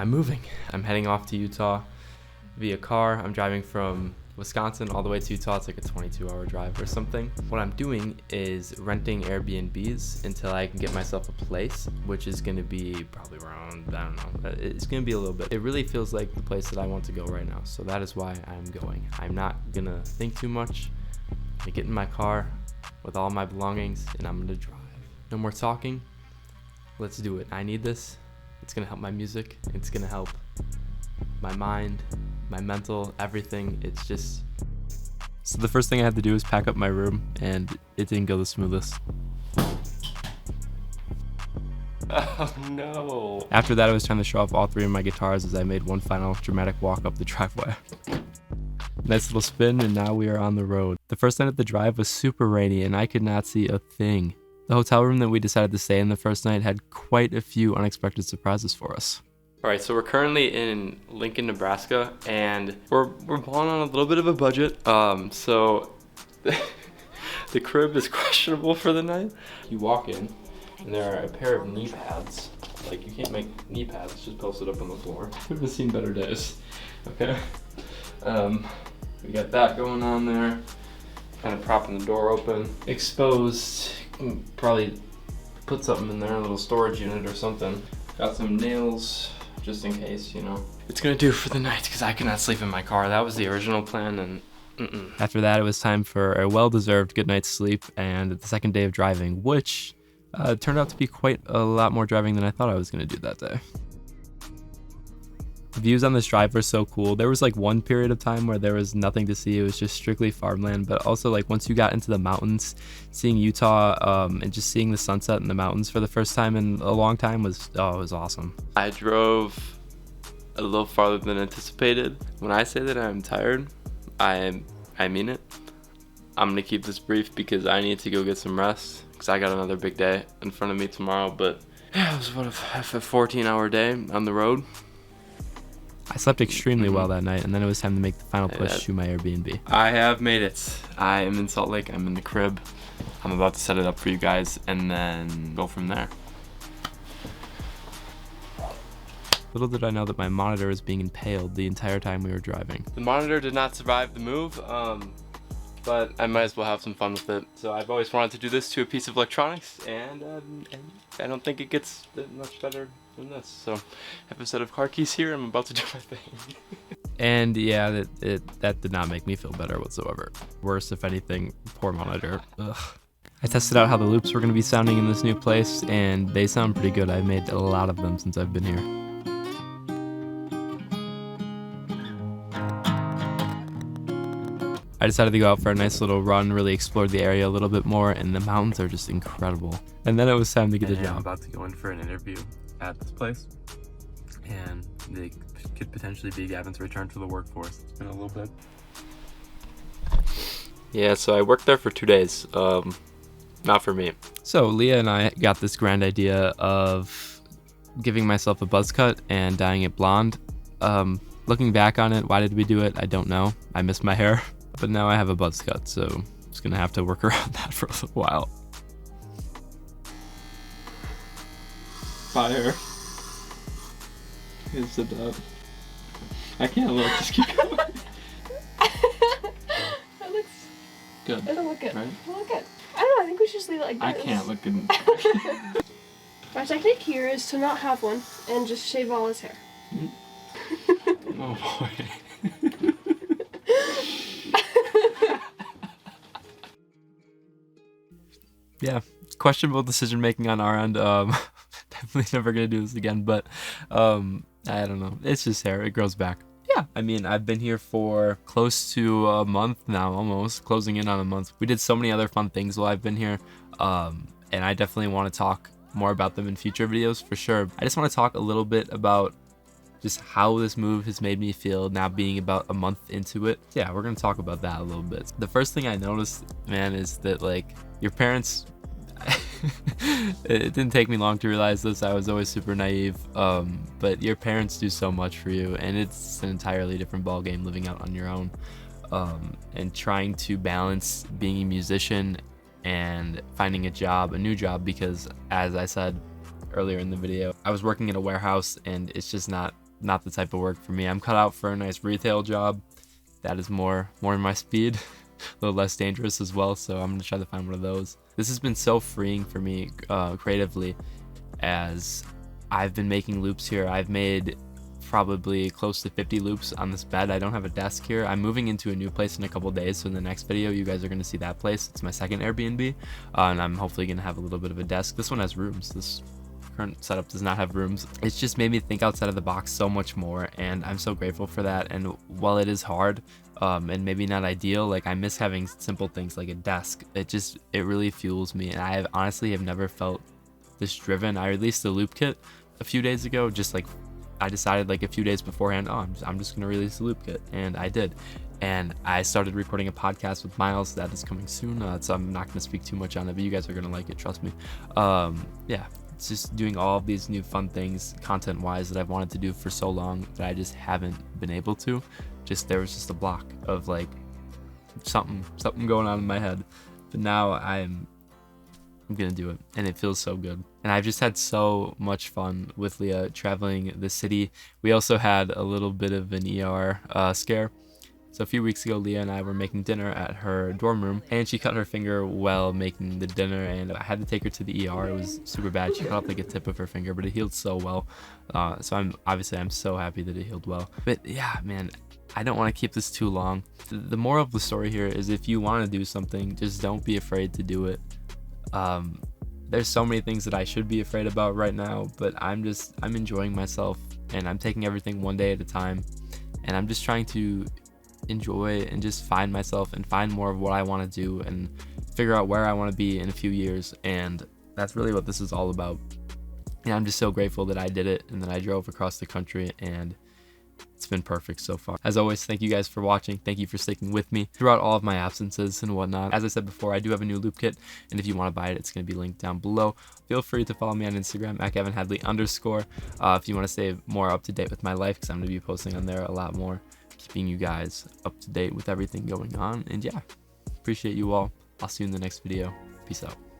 I'm moving. I'm heading off to Utah via car. I'm driving from Wisconsin all the way to Utah. It's like a 22-hour drive or something. What I'm doing is renting Airbnbs until I can get myself a place, which is going to be probably around, I don't know, it's going to be a little bit. It really feels like the place that I want to go right now, so that is why I'm going. I'm not going to think too much. I'm going to get in my car with all my belongings and I'm going to drive. No more talking. Let's do it. I need this. It's going to help my music. It's going to help my mind, my mental, everything. It's just... So the first thing I had to do was pack up my room, and it didn't go the smoothest. Oh no. After that, it was time to show off all 3 of my guitars as I made one final dramatic walk up the driveway. Nice little spin, and now we are on the road. The first night of the drive was super rainy, and I could not see a thing. The hotel room that we decided to stay in the first night had quite a few unexpected surprises for us. Alright, so we're currently in Lincoln, Nebraska, and we're balling on a little bit of a budget. So the crib is questionable for the night. You walk in, and there are a pair of knee pads. Like, you can't make knee pads, just post it up on the floor. We've seen better days. Okay. We got that going on there. Kind of propping the door open. Exposed. Probably put something in there, a little storage unit or something. Got some nails, just in case, you know. It's gonna do for the night because I cannot sleep in my car. That was the original plan, and After that, it was time for a well-deserved good night's sleep and the second day of driving, which turned out to be quite a lot more driving than I thought I was gonna do that day. The views on this drive were so cool. There was like one period of time where there was nothing to see. It was just strictly farmland, but also like once you got into the mountains, seeing Utah and just seeing the sunset in the mountains for the first time in a long time was, it was awesome. I drove a little farther than anticipated. When I say that I'm tired, I mean it. I'm gonna keep this brief because I need to go get some rest because I got another big day in front of me tomorrow, but yeah, it was what a 14-hour day on the road. I slept extremely well that night, and then it was time to make the final push to my Airbnb. I have made it. I am in Salt Lake. I'm in the crib. I'm about to set it up for you guys and then go from there. Little did I know that my monitor was being impaled the entire time we were driving. The monitor did not survive the move, but I might as well have some fun with it. So I've always wanted to do this to a piece of electronics, and I don't think it gets much better than this. So I have a set of car keys here. I'm about to do my thing. And yeah, that did not make me feel better whatsoever. Worse, if anything, poor monitor. Ugh. I tested out how the loops were going to be sounding in this new place, and they sound pretty good. I've made a lot of them since I've been here. I decided to go out for a nice little run, really explore the area a little bit more, and the mountains are just incredible. And then it was time to get a job. I'm about to go in for an interview at this place, and they could potentially be Gavin's return to the workforce. It's been a little bit. Yeah, so I worked there for 2 days. Not for me. So Leah and I got this grand idea of giving myself a buzz cut and dyeing it blonde. Looking back on it, why did we do it? I don't know. I miss my hair. But now I have a buzz cut, so I'm just gonna have to work around that for a little while. Fire. Is it up? I can't look, just keep going. That looks good. It'll look good. Right? It'll look good. I don't know, I think we should just leave it like this. I can't look good. My technique here is to not have one and just shave all his hair. Oh boy. Yeah, questionable decision making on our end. Definitely never gonna do this again, but I don't know. It's just hair, it grows back. Yeah, I mean, I've been here for close to a month now, almost closing in on a month. We did so many other fun things while I've been here, and I definitely want to talk more about them in future videos for sure. I just want to talk a little bit about just how this move has made me feel now being about a month into it. Yeah, we're gonna talk about that a little bit. The first thing I noticed, man, is that like your parents, it didn't take me long to realize this. I was always super naive, but your parents do so much for you, and it's an entirely different ballgame living out on your own, and trying to balance being a musician and finding a new job, because as I said earlier in the video, I was working in a warehouse and it's just not not the type of work for me. I'm cut out for a nice retail job. That is more in my speed, a little less dangerous as well, so I'm gonna try to find one of those. This has been so freeing for me creatively, as I've been making loops here. I've made probably close to 50 loops on this bed. I don't have a desk here. I'm moving into a new place in a couple days, so in the next video you guys are going to see that place. It's my second Airbnb, and I'm hopefully going to have a little bit of a desk. This one has rooms. This current setup does not have rooms. It's just made me think outside of the box so much more, and I'm so grateful for that. And while it is hard and maybe not ideal, like, I miss having simple things like a desk. It really fuels me, and I honestly have never felt this driven. I released the loop kit a few days ago, just like I decided like a few days beforehand, I'm just gonna release the loop kit, and I did. And I started recording a podcast with Miles that is coming soon, so I'm not gonna speak too much on it, but you guys are gonna like it, trust me. Yeah, it's just doing all of these new fun things content wise that I've wanted to do for so long that I just haven't been able to. There was just a block of like something going on in my head, but now I'm gonna do it, and it feels so good. And I've just had so much fun with Leah traveling the city. We also had a little bit of an ER scare. So a few weeks ago, Leah and I were making dinner at her dorm room, and she cut her finger while making the dinner, and I had to take her to the ER. It was super bad. She cut off like a tip of her finger, but it healed so well. So I'm so happy that it healed well. But yeah, man, I don't want to keep this too long. The moral of the story here is, if you want to do something, just don't be afraid to do it. There's so many things that I should be afraid about right now, but I'm enjoying myself, and I'm taking everything one day at a time, and I'm just trying to enjoy and just find myself and find more of what I want to do and figure out where I want to be in a few years. And that's really what this is all about. And I'm just so grateful that I did it and that I drove across the country, and it's been perfect so far. As always, thank you guys for watching. Thank you for sticking with me throughout all of my absences and whatnot. As I said before, I do have a new loop kit, and if you want to buy it, it's going to be linked down below. Feel free to follow me on Instagram at Gavin Hadley _ if you want to stay more up to date with my life, because I'm going to be posting on there a lot more, keeping you guys up to date with everything going on. And yeah, appreciate you all. I'll see you in the next video. Peace out.